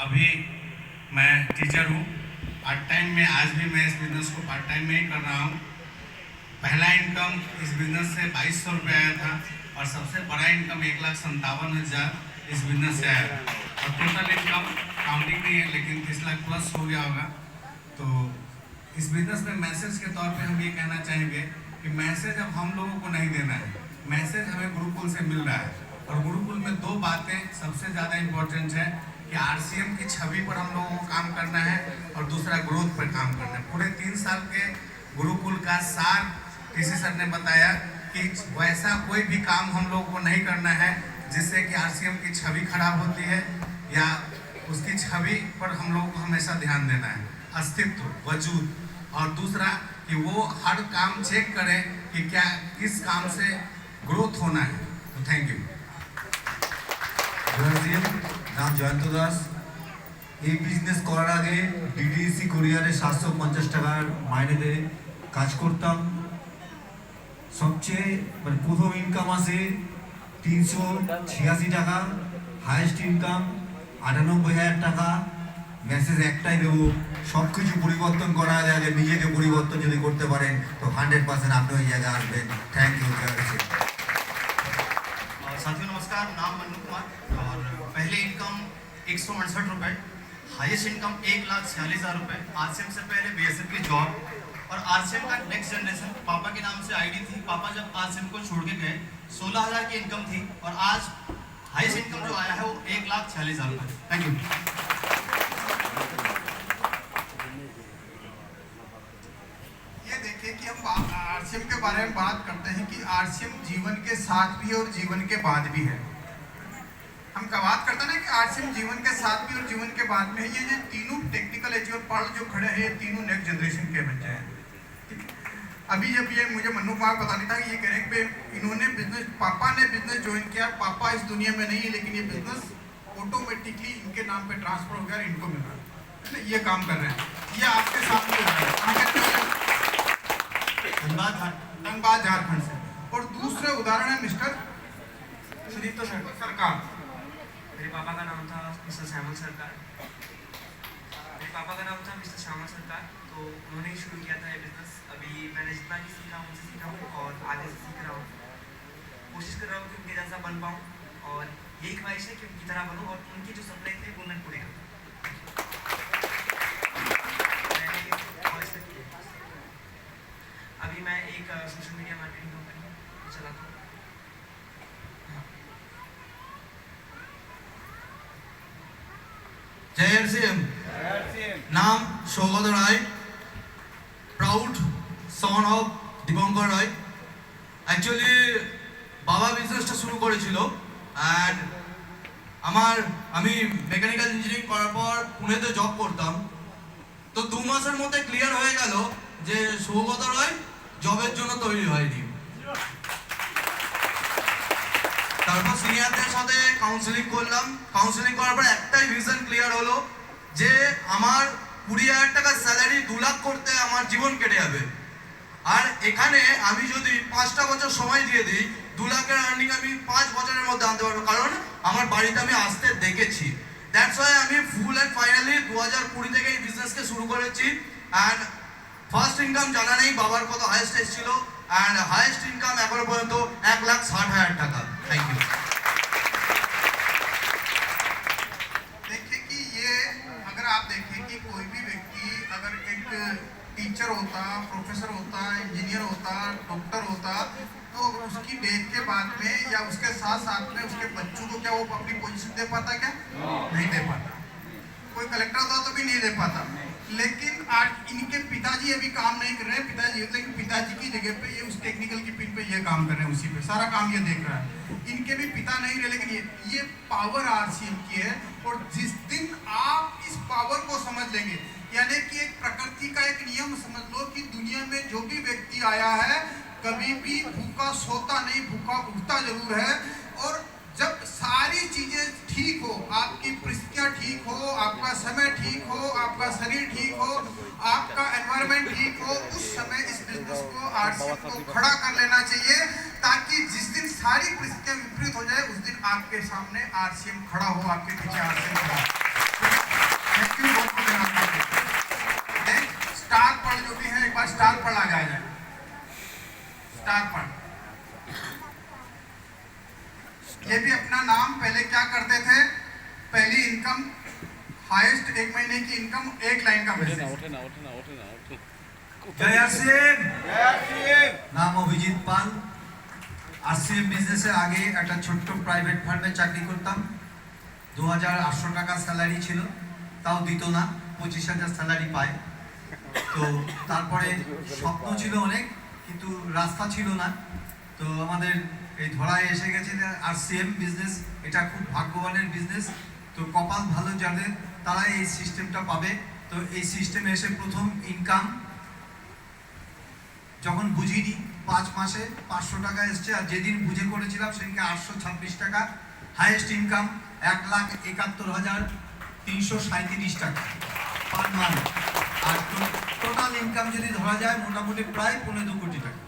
अभी मैं टीचर हूँ पार्ट टाइम में। आज भी मैं इस बिज़नेस को पार्ट टाइम में ही कर रहा हूँ। पहला इनकम इस बिज़नेस से 2200 रुपये आया था और सबसे बड़ा इनकम 1,57,000 इस बिज़नेस से आया। और टोटल इनकम काउंटिंग नहीं है लेकिन 30 लाख प्लस हो गया होगा। तो इस बिज़नेस में मैसेज के तौर पे हम ये कहना चाहेंगे कि मैसेज अब हम लोगों को नहीं देना है, मैसेज हमें गुरुकुल से मिल रहा है। और गुरुकुल में दो बातें सबसे ज़्यादा इम्पोर्टेंट है कि आरसीएम की छवि पर हम लोगों को काम करना है और दूसरा ग्रोथ पर काम करना है। पूरे 3 साल के गुरुकुल का सार किसी सर ने बताया कि वैसा कोई भी काम हम लोगों को नहीं करना है जिससे कि आरसीएम की छवि खराब होती है या उसकी छवि पर हम लोगों को हमेशा ध्यान देना है, अस्तित्व, वजूद। और दूसरा कि वो हर काम चेक करें कि क्या किस काम से ग्रोथ होना है। तो थैंक यू। নাম জয়ন্ত দাস। এই বিজনেস করার আগে ডিডিসি কুরিয়ারে 750 টাকার মাইনেতে কাজ করতাম। সবচেয়ে প্রথম ইনকাম আসে 386 টাকা, হাইয়েস্ট ইনকাম 98,000 টাকা। মেসেজ একটাই দেবো, সব কিছু পরিবর্তন করা যায়, নিজেকে পরিবর্তন যদি করতে পারেন তো 100% আপনি ওই জায়গায় আসবেন। Thank you. साथियों नमस्कार, नाम मन्नू कुमार और पहले इनकम 168 रुपये, हाईएस्ट इनकम 1,46,000 रुपये। आरसीएम से पहले बीएसएफ की जॉब और आरसीएम का नेक्स्ट जनरेशन पापा के नाम से आईडी थी। पापा जब आरसीएम को छोड़ के गए 16,000 की इनकम थी और आज हाईएस्ट इनकम जो आया है वो 1,46,000 रुपये। Thank you. देखिए कि हम आरसीएम के बारे में बात करते हैं कि आरसीएम जीवन के साथ भी और जीवन के बाद भी है। हम का बात करते हैं ना कि आरसीएम जीवन के साथ भी और जीवन के बाद में है। ये जो तीनों टेक्निकल एजुकेशन पढ़ जो खड़े हैं ये तीनों नेक्स्ट जनरेशन के बच्चे हैं। अभी जब ये मुझे मन्नू कुमार पता नहीं था कि ये कह रहे हैं कि इन्होंने बिजनेस, पापा ने बिजनेस ज्वाइन किया। पापा इस दुनिया में नहीं है लेकिन ये बिजनेस ऑटोमेटिकली इनके नाम पे ट्रांसफर हो गया, इनको मिल रहा है। ये काम कर रहे हैं, ये आपके सामने हो रहा है धनबाद झारखंड से। और दूसरे उदाहरण है मिस्टर सुदीप्त सरकार। मेरे पापा का नाम था मिस्टर श्यामल सरकार। मेरे पापा का नाम था मिस्टर श्यामल सरकार। तो उन्होंने ही शुरू किया था ये बिजनेस। अभी मैंने जितना भी सीखा हूँ उनसे सीखा हूँ और आगे से सीख रहा हूँ। कोशिश कर रहा हूँ कि उनके जैसा बन पाऊँ और यही ख्वाहिश है कि उनकी तरह बनूँ और उनके जो सपने थे वो मैं पूरे करूँ। अभी मैं एक सोशल मीडिया मार्केटिंग कंपनी चलाता हूँ। जय आरसीएम। नाम Saugata Roy, proud son of Dipankar Roy. Actually বাবা বিজনেসটা শুরু করেছিল অ্যান্ড আমি মেকানিক্যাল ইঞ্জিনিয়ারিং করার পর পুনেতে জব করতাম। তো 2 মাসের মধ্যে ক্লিয়ার হয়ে গেল যে সৌগত রায় জবের জন্য তৈরি হয়নি। তারপর সিনিয়রদের সাথে কাউন্সেলিং করলাম। কাউন্সেলিং করার পর একটাই ভিশন ক্লিয়ার হলো যে আমার 20,000 টাকা স্যালারি 2 লাখ করতে আমার জীবন কেটে যাবে। আর এখানে আমি যদি 5টা বছর সময় দিয়ে দিই 2 লাখের আর্নিং আমি 5 বছরের মধ্যে আনতে পারবো, কারণ আমার বাড়িতে আমি আসতে দেখেছি। দ্যাটস ওয়াই আমি ফুল অ্যান্ড ফাইনালি 2020 থেকে এই বিজনেসকে শুরু করেছি। অ্যান্ড ফার্স্ট ইনকাম জানা নেই বাবার কত হাইয়েস্ট এসেছিল অ্যান্ড হাইয়েস্ট ইনকাম এখনো পর্যন্ত 1,60,000 টাকা। Thank you. देखिए कि ये अगर आप देखें कि कोई भी व्यक्ति अगर एक टीचर होता, प्रोफेसर होता, इंजीनियर होता, डॉक्टर होता, तो उसकी डेथ के बाद में या उसके साथ साथ में उसके बच्चों को क्या वो अपनी पोजीशन दे पाता? क्या नहीं दे पाता। कोई कलेक्टर होता तो भी नहीं दे पाता। लेकिन आज इनके पिताजी अभी काम नहीं कर रहे हैं, पिताजी, लेकिन पिताजी की जगह पे ये उस टेक्निकल की पिन पे ये काम कर रहे हैं, उसी पे सारा काम ये देख रहा है। इनके भी पिता नहीं रहे लेकिन ये पावर आरसीएम की है। और जिस दिन आप इस पावर को समझ लेंगे, यानी कि एक प्रकृति का एक नियम समझ लो कि दुनिया में जो भी व्यक्ति आया है कभी भी भूखा सोता नहीं, भूखा उठता जरूर है। और जब सारी चीजें ठीक हो, आपकी परिस्थितियां ठीक हो, आपका समय ठीक हो, आपका शरीर ठीक हो, आपका एनवायरनमेंट ठीक हो, उस समय इस बिजनेस को आरसीएम को खड़ा कर लेना चाहिए ताकि जिस दिन सारी परिस्थितियां विपरीत हो जाए उस दिन आपके सामने आरसीएम खड़ा हो, आपके पीछे आरसीएम खड़ा हो। स्टार फंड आ जाए, स्टार फंड। ये भी अपना नाम पहले क्या करते थे, पहली इनकम हाईएस्ट 1 महीने की इनकम 1 लाइन का बिजनेस। জয় আরসিএম, নাম অভিজিৎ পাল। আরসিএম বিজনেসের আগে একটা ছোট্ট প্রাইভেট ফার্মে চাকরি করতাম। 2800 টাকা স্যালারি ছিল, তাও দিত না, 25,000 স্যালারি পায়। তো তারপরে স্বপ্ন ছিল অনেক, কিন্তু রাস্তা ছিল না। তো আমাদের এই ধরায় এসে গেছে আরসিএম বিজনেস, এটা খুব ভাগ্যবানের বিজনেস। তো কপাল ভালো যাদের, তারা এই সিস্টেমটা পাবে। তো এই সিস্টেমে এসে প্রথম ইনকাম যখন বুঝিনি 5 মাসে 500 টাকা এসছে, আর যেদিন বুঝে করেছিলাম সেদিনকে 826 টাকা। হাইয়েস্ট ইনকাম 1,71,337 টাকা পার মান্থ। আর টোটাল ইনকাম যদি ধরা যায় মোটামুটি প্রায় 2.25 কোটি টাকা।